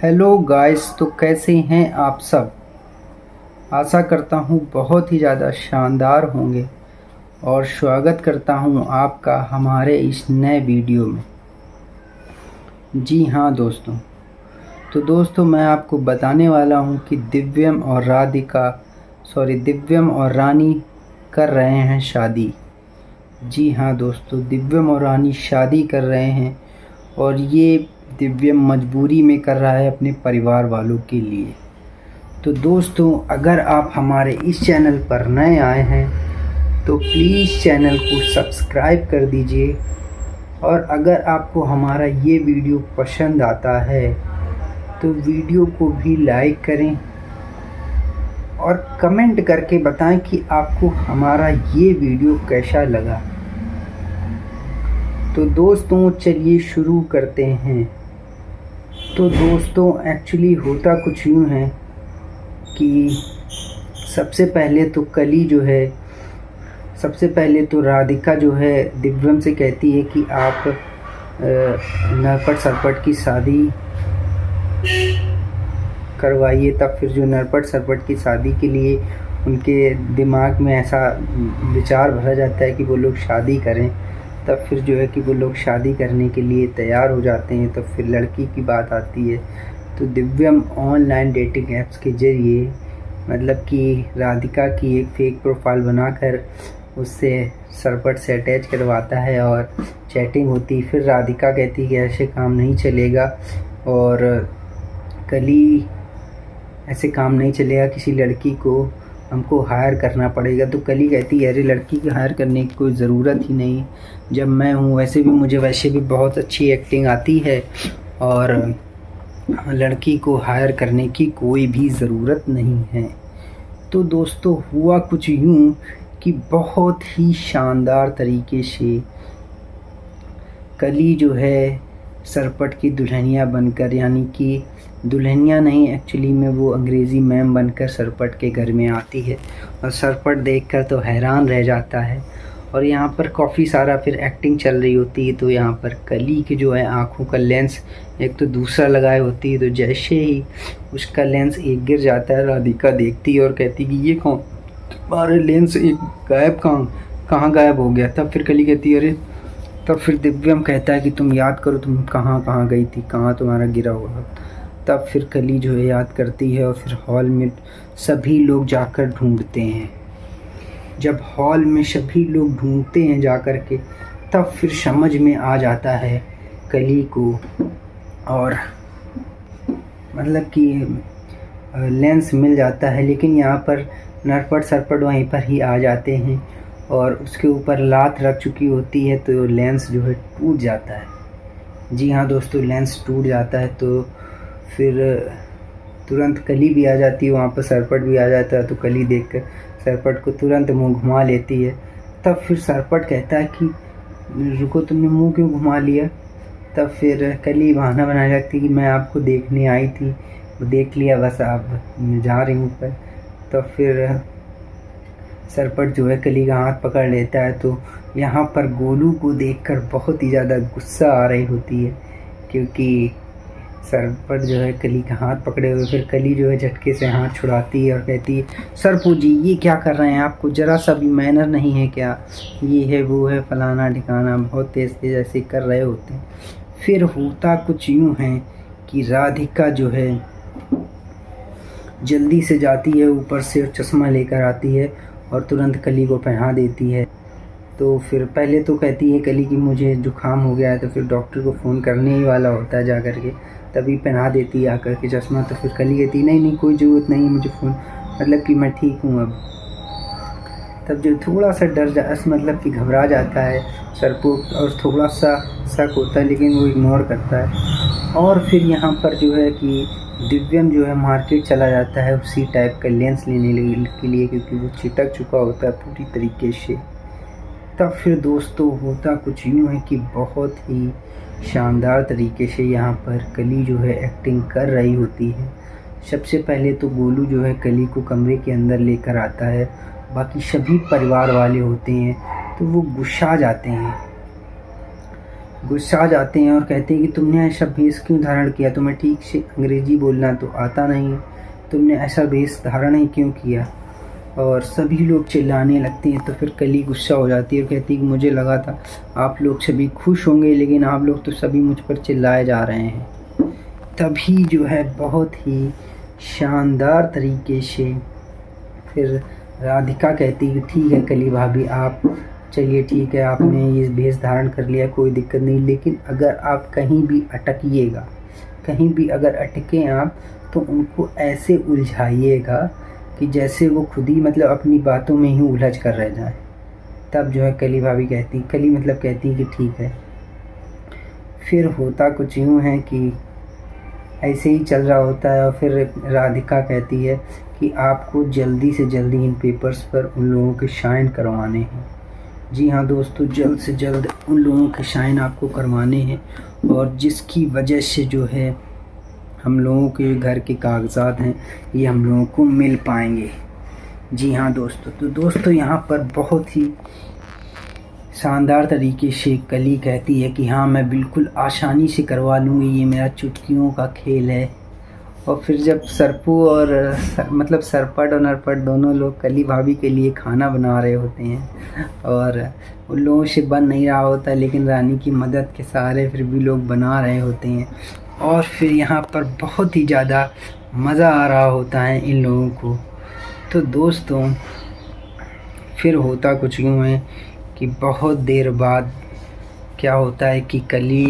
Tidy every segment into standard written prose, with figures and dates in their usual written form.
Hello guys, तो कैसे हैं आप सब। आशा करता हूँ बहुत ही ज़्यादा शानदार होंगे और स्वागत करता हूँ आपका हमारे इस नए वीडियो में। जी हाँ दोस्तों, तो दोस्तों मैं आपको बताने वाला हूँ कि दिव्यम और रानी कर रहे हैं शादी। जी हाँ दोस्तों, दिव्यम और रानी शादी कर रहे हैं और ये दिव्यम मजबूरी में कर रहा है अपने परिवार वालों के लिए। तो दोस्तों, अगर आप हमारे इस चैनल पर नए आए हैं तो प्लीज़ चैनल को सब्सक्राइब कर दीजिए, और अगर आपको हमारा ये वीडियो पसंद आता है तो वीडियो को भी लाइक करें और कमेंट करके बताएं कि आपको हमारा ये वीडियो कैसा लगा। तो दोस्तों चलिए शुरू करते हैं। तो दोस्तों एक्चुअली होता कुछ यूँ है कि सबसे पहले तो राधिका जो है दिव्यम से कहती है कि आप नरपट सरपट की शादी करवाइए। तब फिर जो नरपट सरपट की शादी के लिए उनके दिमाग में ऐसा विचार भरा जाता है कि वो लोग शादी करें। तब फिर जो है कि वो लोग शादी करने के लिए तैयार हो जाते हैं। तो फिर लड़की की बात आती है, तो दिव्यम ऑनलाइन डेटिंग ऐप्स के ज़रिए मतलब कि राधिका की एक फ़ेक प्रोफाइल बनाकर उससे सरपट से अटैच करवाता है और चैटिंग होती। फिर राधिका कहती है कि ऐसे काम नहीं चलेगा और कली ऐसे काम नहीं चलेगा, किसी लड़की को हमको हायर करना पड़ेगा। तो कली कहती है अरे लड़की को हायर करने की कोई ज़रूरत ही नहीं, जब मैं हूँ वैसे भी बहुत अच्छी एक्टिंग आती है और लड़की को हायर करने की कोई भी ज़रूरत नहीं है। तो दोस्तों हुआ कुछ यूँ कि बहुत ही शानदार तरीके से कली जो है सरपट की दुल्हनिया बनकर, यानी कि दुल्हनिया नहीं एक्चुअली में वो अंग्रेज़ी मैम बनकर सरपट के घर में आती है और सरपट देखकर तो हैरान रह जाता है। और यहाँ पर काफ़ी सारा फिर एक्टिंग चल रही होती है। तो यहाँ पर कली के जो है आँखों का लेंस एक तो दूसरा लगाए होती है, तो जैसे ही उसका लेंस एक गिर जाता है राधिका देखती है और कहती है कि ये कौन, तुम्हारे लेंस एक गायब कहाँ गायब हो गया। तब फिर कली कहती है अरे, तब फिर दिव्यम कहता है कि तुम याद करो तुम कहाँ गई थी, कहाँ तुम्हारा गिरा हुआ। तब फिर कली जो है याद करती है और फिर हॉल में सभी लोग जाकर ढूंढते हैं। जब हॉल में सभी लोग ढूंढते हैं जाकर के, तब फिर समझ में आ जाता है कली को, और मतलब कि लेंस मिल जाता है। लेकिन यहाँ पर नरपट सरपट वहीं पर ही आ जाते हैं और उसके ऊपर लात रख चुकी होती है, तो लेंस जो है टूट जाता है। जी हाँ दोस्तों, लेंस टूट जाता है। तो फिर तुरंत कली भी आ जाती है, वहाँ पर सरपट भी आ जाता है। तो कली देखकर सरपट को तुरंत मुंह घुमा लेती है। तब फिर सरपट कहता है कि रुको, तुमने मुंह क्यों घुमा लिया। तब फिर कली बहाना बनाने लगती कि मैं आपको देखने आई थी, वो देख लिया बस, आप जा रही हूँ ऊपर। तब फिर सरपट जो है कली का हाथ पकड़ लेता है। तो यहाँ पर गोलू को देखकर बहुत ही ज़्यादा गुस्सा आ रही होती है, क्योंकि सरपट जो है कली का हाथ पकड़े हुए। फिर कली जो है झटके से हाथ छुड़ाती है और कहती है सरपू जी ये क्या कर रहे हैं, आपको ज़रा सा भी मैनर नहीं है क्या, ये है वो है फलाना ठिकाना, बहुत तेज़ ऐसे कर रहे होते हैं। फिर होता कुछ यूँ है कि राधिका जो है जल्दी से जाती है ऊपर से चश्मा लेकर आती है और तुरंत कली को पहना देती है। तो फिर पहले तो कहती है कली कि मुझे जुकाम हो गया है, तो फिर डॉक्टर को फ़ोन करने ही वाला होता है जा कर के, तभी पहना देती है आकर के चश्मा। तो फिर कली कहती नहीं कोई ज़रूरत नहीं मुझे फ़ोन, मतलब कि मैं ठीक हूँ अब। तब जो थोड़ा सा मतलब कि घबरा जाता है सरपू और थोड़ा सा शक होता है, लेकिन वो इग्नोर करता है। और फिर यहाँ पर जो है कि दिव्यम जो है मार्केट चला जाता है उसी टाइप का लेंस लेने के लिए, क्योंकि वो चिटक चुका होता है पूरी तरीके से। तब फिर दोस्तों होता कुछ यूँ है कि बहुत ही शानदार तरीके से यहाँ पर कली जो है एक्टिंग कर रही होती है। सबसे पहले तो गोलू जो है कली को कमरे के अंदर लेकर आता है, बाकी सभी परिवार वाले होते हैं तो वो गुस्सा जाते हैं। गुस्सा आ जाते हैं और कहते हैं कि तुमने ऐसा भेष क्यों धारण किया, तुम्हें ठीक से अंग्रेज़ी बोलना तो आता नहीं, तुमने ऐसा भेष धारण ही क्यों किया। और सभी लोग चिल्लाने लगते हैं। तो फिर कली गुस्सा हो जाती है और कहती है कि मुझे लगा था आप लोग सभी खुश होंगे, लेकिन आप लोग तो सभी मुझ पर चिल्लाए जा रहे हैं। तभी जो है बहुत ही शानदार तरीके से फिर राधिका कहती है कि ठीक है कली भाभी, आप चलिए ठीक है, आपने ये भेष धारण कर लिया, कोई दिक्कत नहीं, लेकिन अगर आप कहीं भी अटकिएगा, कहीं भी अगर अटकें आप, तो उनको ऐसे उलझाइएगा कि जैसे वो खुद ही मतलब अपनी बातों में ही उलझ कर रह जाए। तब जो है कली भाभी कहती, कली मतलब कहती है कि ठीक है। फिर होता कुछ यूँ है कि ऐसे ही चल रहा होता है और फिर राधिका कहती है कि आपको जल्दी से जल्दी इन पेपर्स पर उन लोगों के साइन करवाने हैं। जी हाँ दोस्तों, जल्द से जल्द उन लोगों के साइन आपको करवाने हैं, और जिसकी वजह से जो है हम लोगों के घर के कागजात हैं ये हम लोगों को मिल पाएंगे। जी हाँ दोस्तों, तो दोस्तों यहाँ पर बहुत ही शानदार तरीके से कली कहती है कि हाँ मैं बिल्कुल आसानी से करवा लूँगी, ये मेरा चुटकियों का खेल है। और फिर जब सरपू और मतलब सरपट और नरपट दोनों लोग कली भाभी के लिए खाना बना रहे होते हैं और उन लोगों से बन नहीं रहा होता, लेकिन रानी की मदद के सहारे फिर भी लोग बना रहे होते हैं। और फिर यहाँ पर बहुत ही ज़्यादा मज़ा आ रहा होता है इन लोगों को। तो दोस्तों फिर होता कुछ यूँ है कि बहुत देर बाद क्या होता है कि कली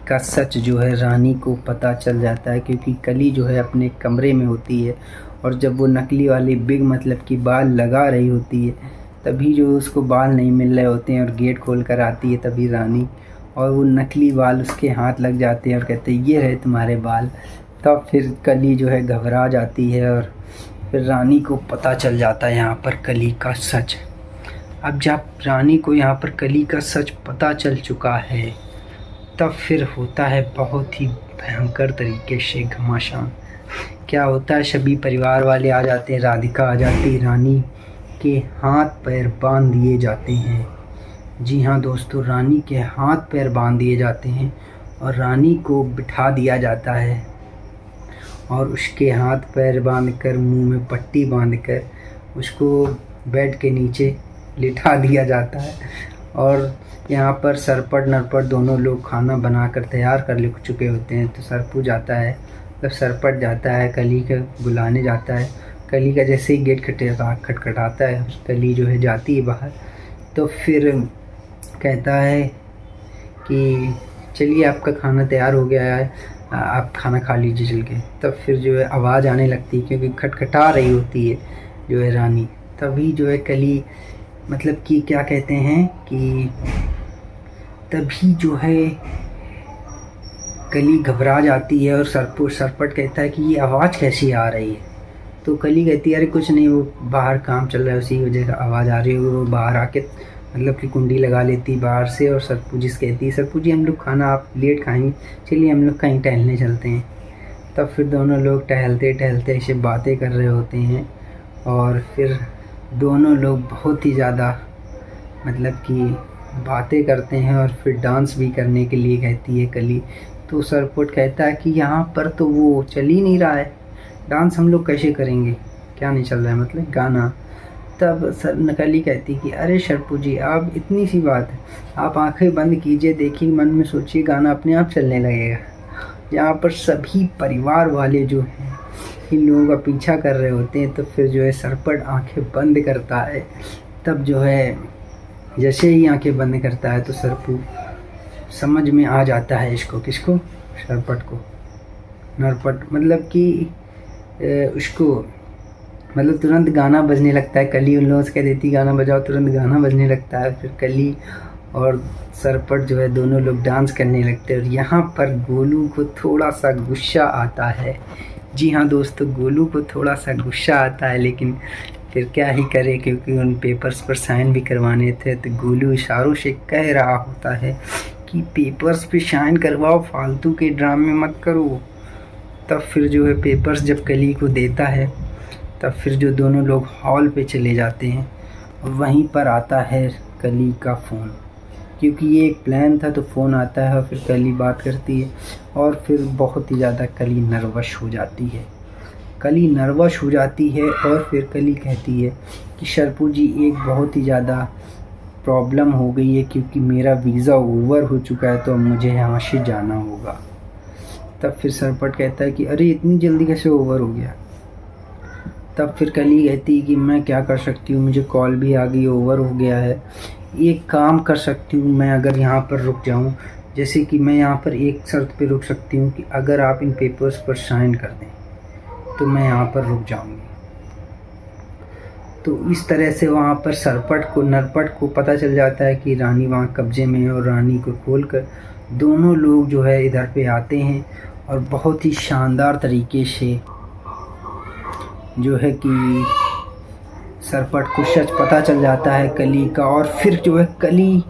का सच जो है रानी को पता चल जाता है, क्योंकि कली जो है अपने कमरे में होती है और जब वो नकली वाली बिग मतलब की बाल लगा रही होती है तभी जो उसको बाल नहीं मिल रहे होते हैं और गेट खोल कर आती है तभी रानी, और वो नकली बाल उसके हाथ लग जाते हैं और कहते हैं ये रहे तुम्हारे बाल। तब फिर कली जो है घबरा जाती है और फिर रानी को पता चल जाता है यहाँ पर कली का सच। अब जब रानी को यहाँ पर कली का सच पता चल चुका है तब फिर होता है बहुत ही भयंकर तरीके से घमासान। क्या होता है, सभी परिवार वाले आ जाते हैं, राधिका आ जाती है, रानी के हाथ पैर बांध दिए जाते हैं। जी हाँ दोस्तों, रानी के हाथ पैर बांध दिए जाते हैं और रानी को बिठा दिया जाता है और उसके हाथ पैर बांधकर मुंह में पट्टी बांधकर उसको बेड के नीचे लिटा दिया जाता है। और यहाँ पर सरपट नरपट दोनों लोग खाना बनाकर तैयार कर ले चुके होते हैं। तो सरपू जाता है, मतलब सरपट जाता है कली को बुलाने जाता है। कली का जैसे ही गेट खटखटाता है, कली जो है जाती है बाहर। तो फिर कहता है कि चलिए आपका खाना तैयार हो गया है, आप खाना खा लीजिए चल के। तब फिर जो है आवाज़ आने लगती है क्योंकि खटखटा रही होती है जो है रानी। तभी जो है कली मतलब कि क्या कहते हैं कि तभी जो है कली घबरा जाती है और सरपट कहता है कि ये आवाज़ कैसी आ रही है। तो कली कहती है अरे कुछ नहीं, वो बाहर काम चल रहा है उसी वजह से आवाज़ आ रही है। वो बाहर आके मतलब कि कुंडी लगा लेती बाहर से और सरपू जी कहती है सरपू जी हम लोग खाना आप लेट खाएंगे, चलिए हम लोग कहीं टहलने चलते हैं। तब फिर दोनों लोग टहलते टहलते ऐसे बातें कर रहे होते हैं और फिर दोनों लोग बहुत ही ज़्यादा मतलब कि बातें करते हैं और फिर डांस भी करने के लिए कहती है कली। तो सरपट कहता है कि यहाँ पर तो वो चल ही नहीं रहा है, डांस हम लोग कैसे करेंगे, क्या नहीं चल रहा है मतलब गाना। तब कली कहती कि अरे सरपू जी आप इतनी सी बात है, आप आंखें बंद कीजिए, देखिए मन में सोचिए, गाना अपने आप चलने लगेगा। यहाँ पर सभी परिवार वाले जो हैं इन लोगों का पीछा कर रहे होते हैं। तो फिर जो है सरपट आंखें बंद करता है। तब जो है जैसे ही आंखें बंद करता है तो सरपू समझ में आ जाता है इसको, किसको, सरपट को। नरपट मतलब कि उसको मतलब तुरंत गाना बजने लगता है। कली उन लोगों से कह देती गाना बजाओ, तुरंत गाना बजने लगता है। फिर कली और सरपट जो है दोनों लोग डांस करने लगते हैं और यहाँ पर गोलू को थोड़ा सा गुस्सा आता है। जी हाँ दोस्तों, गोलू को थोड़ा सा गुस्सा आता है, लेकिन फिर क्या ही करे क्योंकि उन पेपर्स पर साइन भी करवाने थे। तो गोलू इशारों से कह रहा होता है कि पेपर्स पे साइन करवाओ, फालतू के ड्रामे मत करो। तब फिर जो है पेपर्स जब कली को देता है तब फिर जो दोनों लोग हॉल पे चले जाते हैं और वहीं पर आता है कली का फ़ोन क्योंकि ये एक प्लान था। तो फ़ोन आता है और फिर कली बात करती है और फिर बहुत ही ज़्यादा कली नर्वस हो जाती है। और फिर कली कहती है कि शरपू जी एक बहुत ही ज़्यादा प्रॉब्लम हो गई है, क्योंकि मेरा वीज़ा ओवर हो चुका है, तो अब मुझे यहाँ से जाना होगा। तब फिर सरपट कहता है कि अरे इतनी जल्दी कैसे ओवर हो गया। तब फिर कली कहती है कि मैं क्या कर सकती हूँ, मुझे कॉल भी आ गई, ओवर हो गया है। एक काम कर सकती हूँ मैं, अगर यहाँ पर रुक जाऊँ, जैसे कि मैं यहाँ पर एक शर्त पे रुक सकती हूँ कि अगर आप इन पेपर्स पर साइन कर दें तो मैं यहाँ पर रुक जाऊँगी। तो इस तरह से वहाँ पर नरपट को पता चल जाता है कि रानी वहाँ कब्जे में है, और रानी को खोलकर दोनों लोग जो है इधर पे आते हैं और बहुत ही शानदार तरीके से जो है कि सरपट को सच पता चल जाता है कली का, और फिर जो है कली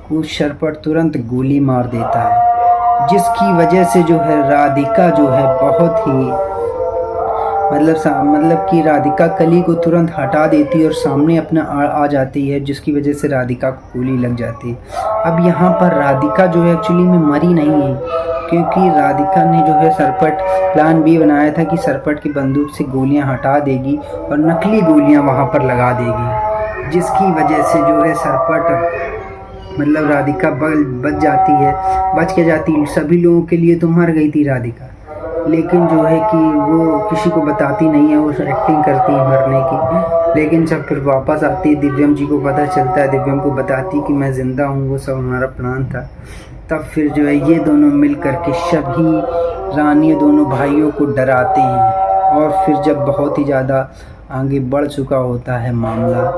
को सरपट तुरंत गोली मार देता है, जिसकी वजह से जो है राधिका जो है बहुत ही मतलब कि राधिका कली को तुरंत हटा देती है और सामने अपना आ जाती है, जिसकी वजह से राधिका को गोली लग जाती है। अब यहाँ पर राधिका जो है एक्चुअली में मरी नहीं है, क्योंकि राधिका ने जो है सरपट प्लान बी बनाया था कि सरपट की बंदूक से गोलियां हटा देगी और नकली गोलियां वहां पर लगा देगी, जिसकी वजह से जो है सरपट मतलब राधिका बच के जाती है। सभी लोगों के लिए तो मर गई थी राधिका, लेकिन जो है कि वो किसी को बताती नहीं है, वो एक्टिंग करती है मरने की। लेकिन जब फिर वापस आती है, दिव्यम जी को पता चलता है, दिव्यम को बताती कि मैं ज़िंदा हूँ, वो सब हमारा प्लान था। तब फिर जो है ये दोनों मिल कर के सभी रानी दोनों भाइयों को डराते हैं, और फिर जब बहुत ही ज़्यादा आगे बढ़ चुका होता है मामला,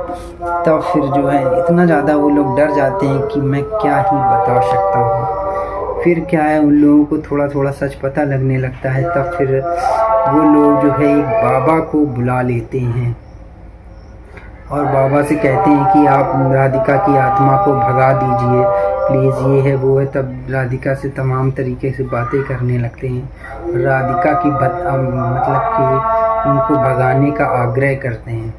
तब फिर जो है इतना ज़्यादा वो लोग डर जाते हैं कि मैं क्या ही बता सकता हूँ। फिर क्या है, उन लोगों को थोड़ा थोड़ा सच पता लगने लगता है। तब फिर वो लोग जो है एक बाबा को बुला लेते हैं और बाबा से कहते हैं कि आप राधिका की आत्मा को भगा दीजिए प्लीज़, ये है वो है। तब राधिका से तमाम तरीके से बातें करने लगते हैं, राधिका की मतलब कि उनको भगाने का आग्रह करते हैं।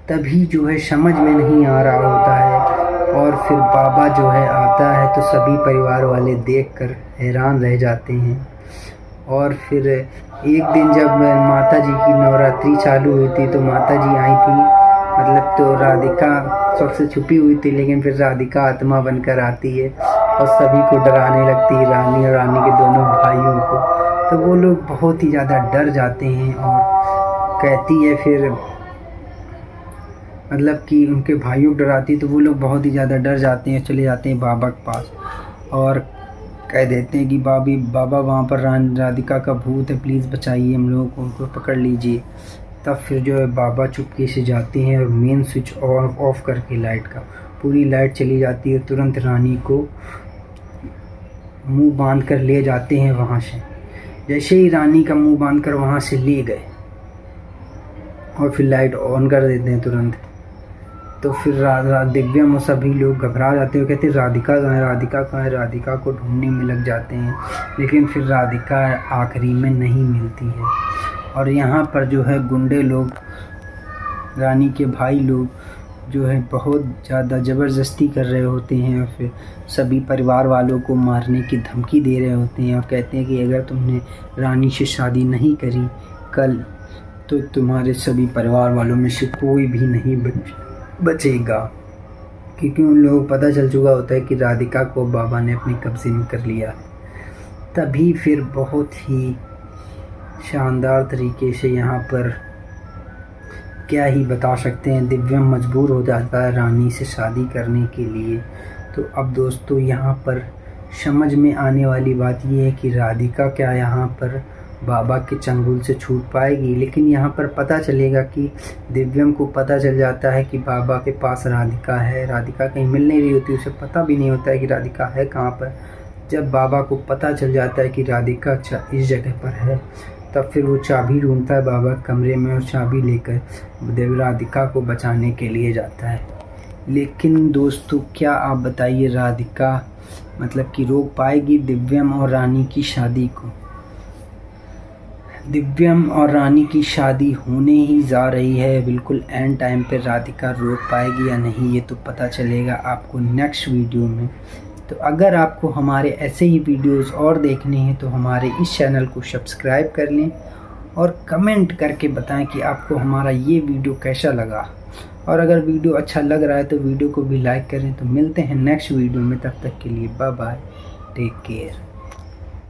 तभी जो है समझ में नहीं आ रहा होता है, और फिर बाबा जो है आता है तो सभी परिवार वाले देखकर हैरान रह जाते हैं। और फिर एक दिन जब माता जी की नवरात्रि चालू हुई थी, तो माता जी आई थी, मतलब तो राधिका सबसे छुपी हुई थी, लेकिन फिर राधिका आत्मा बनकर आती है और सभी को डराने लगती है, रानी और रानी के दोनों भाइयों को। तो वो लोग बहुत ही ज़्यादा डर जाते हैं, और कहती है फिर मतलब कि उनके भाइयों को डराती है, तो वो लोग बहुत ही ज़्यादा डर जाते हैं, चले जाते हैं बाबा के पास और कह देते हैं कि बाबा वहाँ पर राधिका का भूत है, प्लीज़ बचाइए हम लोगों को, उनको पकड़ लीजिए। तब फिर जो है बाबा चुपके से जाते हैं और मेन स्विच ऑफ करके लाइट का पूरी लाइट चली जाती है। तुरंत रानी को मुंह बांध कर ले जाते हैं वहाँ से। जैसे ही रानी का मुंह बांध कर वहाँ से ले गए और फिर लाइट ऑन कर देते हैं तुरंत, तो फिर दिव्यम और सभी लोग घबरा जाते हैं, कहते हैं राधिका कहाँ है, राधिका कहाँ है। राधिका को ढूंढने में लग जाते हैं, लेकिन फिर राधिका आखिरी में नहीं मिलती है। और यहाँ पर जो है गुंडे लोग, रानी के भाई लोग जो है बहुत ज़्यादा ज़बरदस्ती कर रहे होते हैं, और फिर सभी परिवार वालों को मारने की धमकी दे रहे होते हैं, और कहते हैं कि अगर तुमने रानी से शादी नहीं करी कल, तो तुम्हारे सभी परिवार वालों में से कोई भी नहीं बचेगा। क्योंकि उन लोगों को पता चल चुका होता है कि राधिका को बाबा ने अपने कब्जे में कर लिया। तभी फिर बहुत ही शानदार तरीके से यहाँ पर क्या ही बता सकते हैं, दिव्यम मजबूर हो जाता है रानी से शादी करने के लिए। तो अब दोस्तों यहाँ पर समझ में आने वाली बात यह है कि राधिका क्या यहाँ पर बाबा के चंगुल से छूट पाएगी। लेकिन यहाँ पर पता चलेगा कि दिव्यम को पता चल जाता है कि बाबा के पास राधिका है। राधिका कहीं मिल नहीं रही होती, उसे पता भी नहीं होता है कि राधिका है कहाँ पर। जब बाबा को पता चल जाता है कि राधिका इस जगह पर है, तब फिर वो चाबी ढूंढता है बाबा कमरे में, और चाबी लेकर राधिका को बचाने के लिए जाता है। लेकिन दोस्तों क्या आप बताइए, राधिका मतलब कि रोक पाएगी दिव्यम और रानी की शादी को? दिव्यम और रानी की शादी होने ही जा रही है। बिल्कुल एंड टाइम पे राधिका रोक पाएगी या नहीं, ये तो पता चलेगा आपको नेक्स्ट वीडियो में। तो अगर आपको हमारे ऐसे ही वीडियोस और देखने हैं तो हमारे इस चैनल को सब्सक्राइब कर लें और कमेंट करके बताएं कि आपको हमारा ये वीडियो कैसा लगा। और अगर वीडियो अच्छा लग रहा है तो वीडियो को भी लाइक करें। तो मिलते हैं नेक्स्ट वीडियो में, तब तक के लिए बाय बाय, टेक केयर।